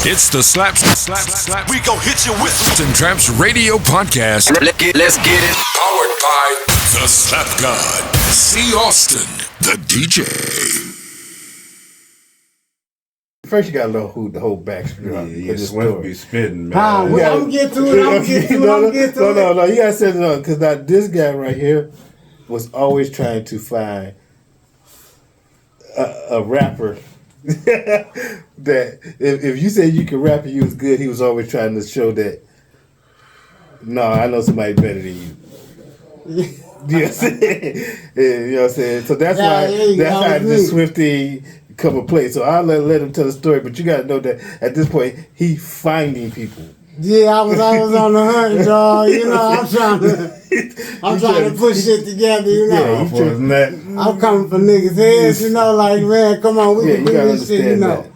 It's the Slapz. We gon' hit you with and Trapz radio podcast. Let's get it. Powered by the Slap God, C. Austin, the DJ. First, you gotta know who the whole backstory. Yeah, Swift be spitting, man. I'm gonna get to it. No. You gotta say no, because this guy right here was always trying to find a rapper that if you said you could rap and you was good, he was always trying to show that. No, I know somebody better than you. You know what I'm saying? You know what I'm saying? So that's why the Swifty come and play. So I'll let him tell the story, but you got to know that at this point he finding people. Yeah, I was on the hunt, dog. You know, I'm trying to put shit together. You know, I'm coming for niggas' heads. You know, like, man, come on, we can do this shit. You know,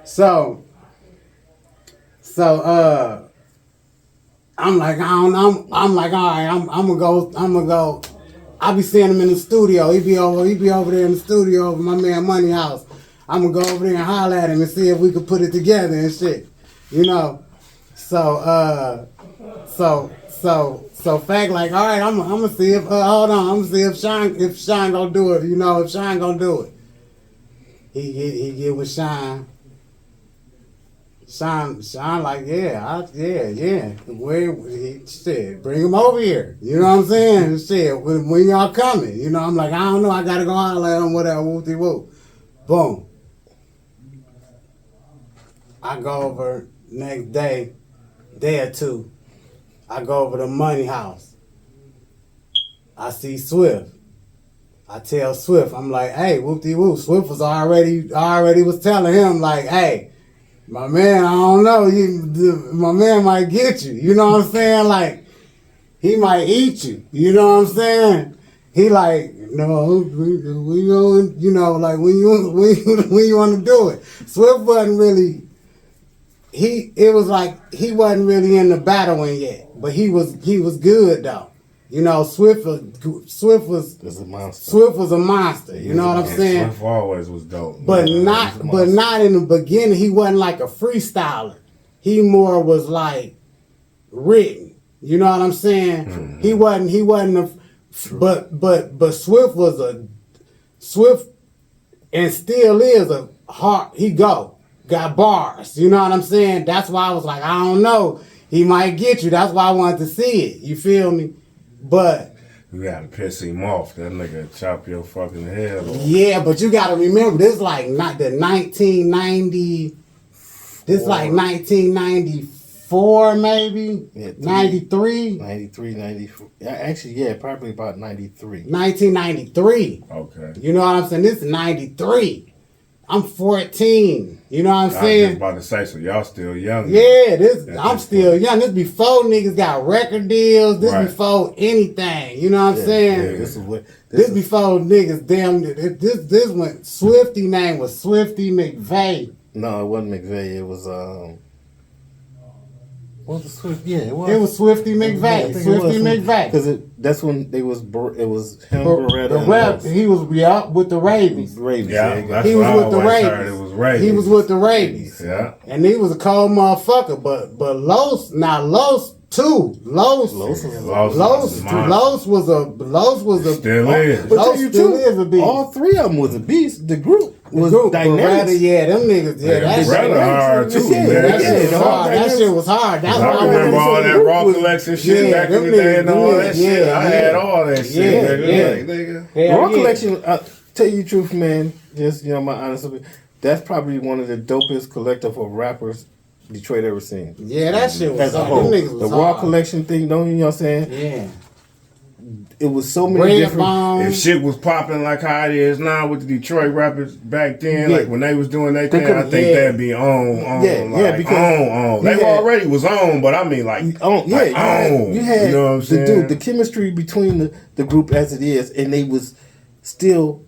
so I'm like, all right, I'm gonna go. I be seeing him in the studio. He be over there in the studio over my man Money House. I'm gonna go over there and holler at him and see if we could put it together and shit. You know. So Fact like, all right, I'm gonna see if I'm gonna see if Shine gonna do it. You know, if Shine gonna do it. He get with Shine. Shine like, yeah. Where he said, bring him over here. You know what I'm saying? Shit, when y'all coming? You know, I'm like, I don't know, I gotta go holler at him, whatever, whoop-de-whoop. Boom. I go over next day or two. I go over to Money House. I see Swift. I tell Swift, I'm like, hey, whoop-de-whoop. Swift was already was telling him, like, hey, my man, I don't know, my man might get you. You know what I'm saying? Like, he might eat you. You know what I'm saying? He like, no, we you know, like, when you want to do it. Swift wasn't really, it was like he wasn't really in the battling yet, but he was good though. You know, Swift was a monster. Swift was a monster. You know what I'm saying? Swift always was dope. But not in the beginning. He wasn't like a freestyler. He more was like written. You know what I'm saying? Mm-hmm. He wasn't but Swift and still is a hard. Got bars. You know what I'm saying? That's why I was like, I don't know. He might get you. That's why I wanted to see it. You feel me? But you gotta piss him off. That nigga chop your fucking head off. Yeah, but you gotta remember, this like not the 1990. This like 1994 maybe. Yeah, 93. 93, 94. Actually, yeah, probably about 93. 1993. Okay. You know what I'm saying? This is 93. I'm 14. You know what I'm saying? I was about to say, so y'all still young. Yeah, I'm still young. This before niggas got record deals. This before anything. You know what I'm saying? Yeah, this before niggas damn. This when Swifty name was Swifty Mcvay. No, it wasn't McVay. It was what was Swift? Yeah, it was. It was Swifty Mcvay. Swifty Mcvay. Because that's when it was him, Beretta. He was with the Ravens. Yeah, he was with the Ravens. It was Ravens. He was with the Ravens. Yeah, and he was a cold motherfucker. But Los too. Los was a still is. Los still is a beast. All three of them was a beast. The group was dynamic. Yeah, them niggas. Yeah, that shit hard too. That shit was hard. That shit was hard. That's why I remember all that Raw collection shit back in the day and all that shit. I had all that shit. Raw collection. Tell you the truth, man. Just my honest opinion. That's probably one of the dopest collective of rappers Detroit ever seen. Yeah, that shit was as a whole. The Raw collection thing, don't you know what I'm saying? Yeah. It was so many different. If shit was popping like how it is now with the Detroit rappers back then, like when they was doing their thing, I think that'd be on. Because they already was on, but I mean like on. You had, you know what I'm saying? The chemistry between the group as it is, and they was still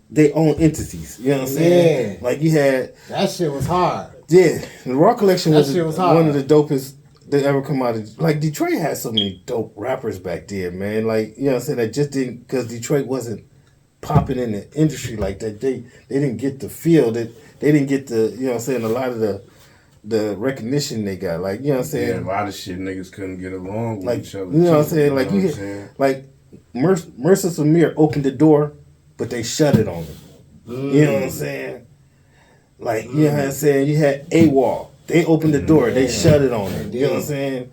their own entities. You know what I'm saying? Yeah. Like you had that shit was hard. Yeah, the Raw collection was one of the dopest that ever come out of. Like Detroit had so many dope rappers back then, man. Like you know what I'm saying, that just didn't, because Detroit wasn't popping in the industry like that. They didn't get the feel that they didn't get the, you know what I'm saying, a lot of the the recognition they got. Like, you know what I'm saying? Yeah, a lot of shit niggas couldn't get along with Like, each other. you know what I'm too, saying? Like, know you what I'm hit, saying? like, Mercer Samir opened the door, but they shut it on him. You know what I'm saying? Like, you know what I'm saying? You had AWOL. They opened the door, they shut it on him. You know what I'm saying?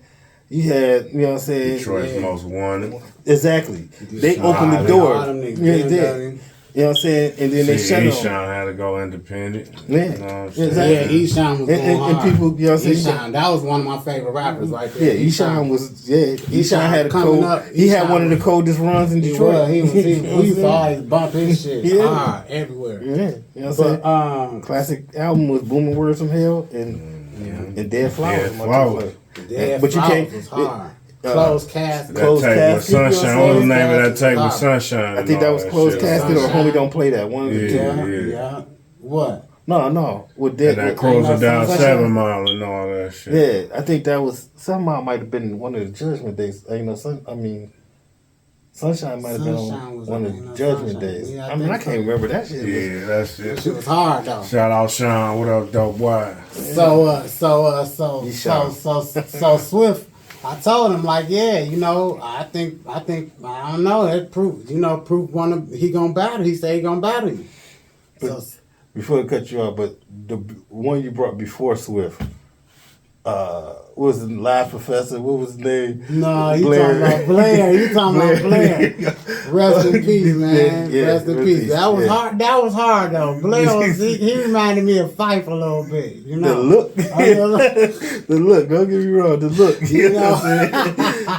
You had, you know what I'm saying? Detroit's most wanted. Exactly. They opened the door. Yeah, they did. You know what I'm saying? And then they shut it on. Eshawn had to go independent. Yeah, You know what I'm saying? exactly. Yeah, Eshawn was going hard. And people, you know what I'm saying? Eshawn, that was one of my favorite rappers right there. Yeah, Eshawn had a coming cold. up, He had Eshawn one of the coldest runs in Detroit. He used to always bump his shit hard everywhere. Yeah, you know what I'm saying? Classic album was Booming Words from Hell and Dead Flowers. Dead But you can't. was hard. Closed Casket. Closed Casket. Sunshine. What was the name of that tape with Sunshine? I think that was Closed Casket or Homie Don't Play That. One of the two. Yeah. What? No. With Dead. And that Closing Down 7 Mile and all that shit. Yeah, I think that was somehow might have been one of the Judgment Days. You know, Sunshine might have been on one of the Judgment Days. Yeah, I mean, I can't remember that shit. Yeah, that shit. That shit was hard though. Shout out Sean. What up, dope boy? So Swift. I told him like, yeah, you know, I think I don't know. That Proof, you know, Proof he gonna battle. He said he gonna battle you. But before I cut you off, but the one you brought before Swift, what was the Live Professor? What was his name? No, you talking about Blair. You talking about Blair. Rest in peace, man. Yeah, Rest in peace. That was hard. That was hard though. Blair was he reminded me of Fife a little bit. You know the look. The look. Don't get me wrong. The look. You know what I'm saying?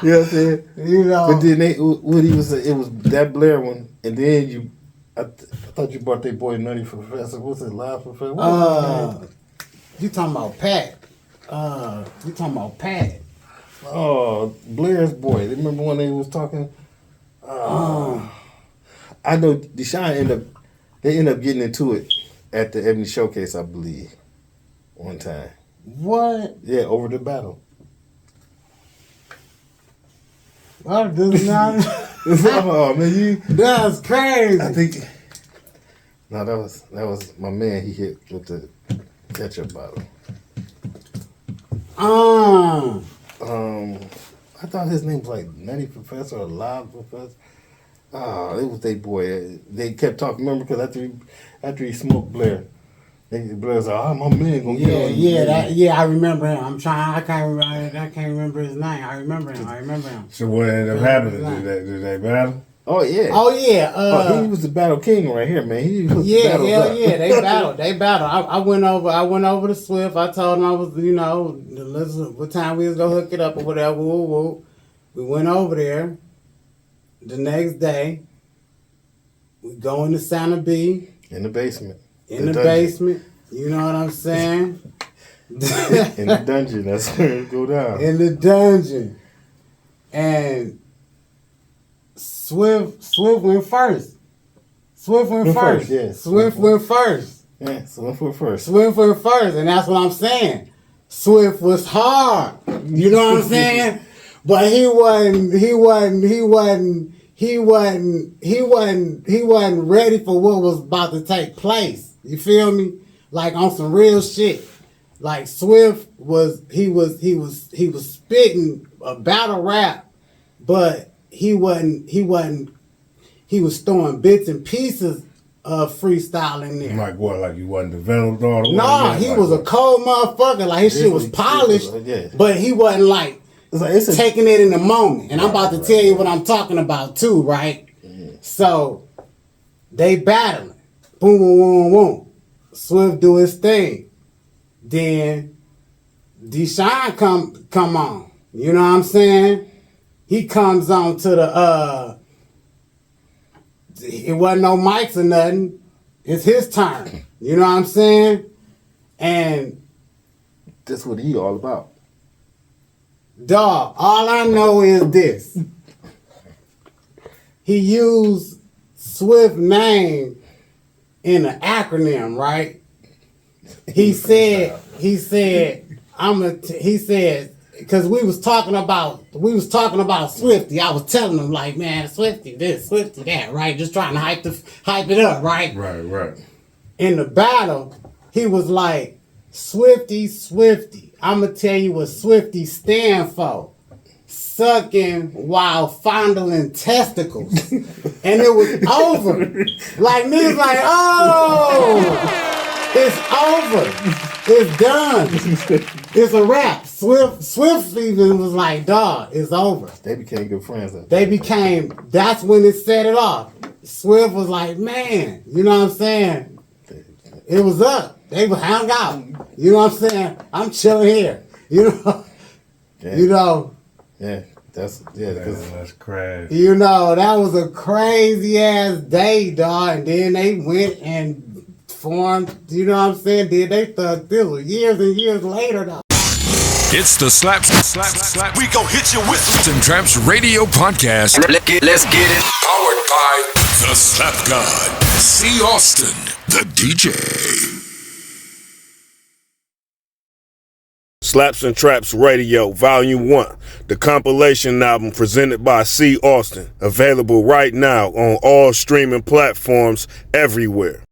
You know what I'm saying? You know. But then it was that Blair one, and then I thought you brought that boy Nutty Professor. What's it? Live Professor? You talking about Pat? You talking about Pat? Oh, Blair's boy. Remember when they was talking? I know Deshaun ended up getting into it at the Ebony Showcase, I believe, one time. What? Yeah, over the battle. What does not? Oh man, That's crazy. I think. No, that was my man. He hit with the ketchup bottle. I thought his name was like Nutty Professor or Live Professor. It was their boy. They kept talking. Remember, because after he smoked Blair, Blair's like, "Oh, my man gonna get on." I remember him. I can't remember his name. I remember him. So what ended up happening? Did they battle? Oh yeah. He was the battle king right here, man. He was They battled. I went over to Swift. I told him I was, you know, listen, what time we was gonna hook it up or whatever. Woo. We went over there. The next day, we go into Santa B. In the basement. In the basement. You know what I'm saying? In the dungeon. That's where it go down. In the dungeon. And Swift went first. Swift went first. Yeah. Swift went first. Yeah, Swift went first. Swift went first, and that's what I'm saying. Swift was hard. You know what I'm saying? But he wasn't ready for what was about to take place. You feel me? Like on some real shit. Like Swift was spitting a battle rap, but he was throwing bits and pieces of freestyle in there. Like what? Like he wasn't developed all the way? Nah, he was a cold motherfucker. Like his shit was polished, but he wasn't like taking it in the moment. And I'm about to tell you what I'm talking about too, right? Mm-hmm. So they battling. Boom, boom, boom, boom. Swift do his thing. Then Deshaun come on. You know what I'm saying? He comes on to the it wasn't no mics or nothing. It's his turn. You know what I'm saying? And that's what he all about. Dog, all I know is this. He used Swift name in an acronym, right? He said, because we was talking about Swifty. I was telling him like, man, Swifty this, Swifty that, right? Just trying to hype it up, right? Right. In the battle, he was like, Swifty. I'ma tell you what Swifty stand for. Sucking while fondling testicles. And it was over. Like niggas like, oh, it's over. It's done. It's a wrap. Swift even was like, dog, it's over. They became good friends. That's when it set it off. Swift was like, man, you know what I'm saying? It was up. They were hung out. You know what I'm saying? I'm chilling here. You know? Yeah. You know? Yeah, that's crazy. You know, that was a crazy ass day, dog. And then they went and formed, you know what I'm saying? Did they thug this years and years later, dog. It's the Slap. We gon' hit you with some Trapz Radio Podcast. Let's get it. Powered by the Slap God, C. Austin, the DJ. Slapz and Trapz Radio, Volume 1, the compilation album presented by C. Austin, available right now on all streaming platforms everywhere.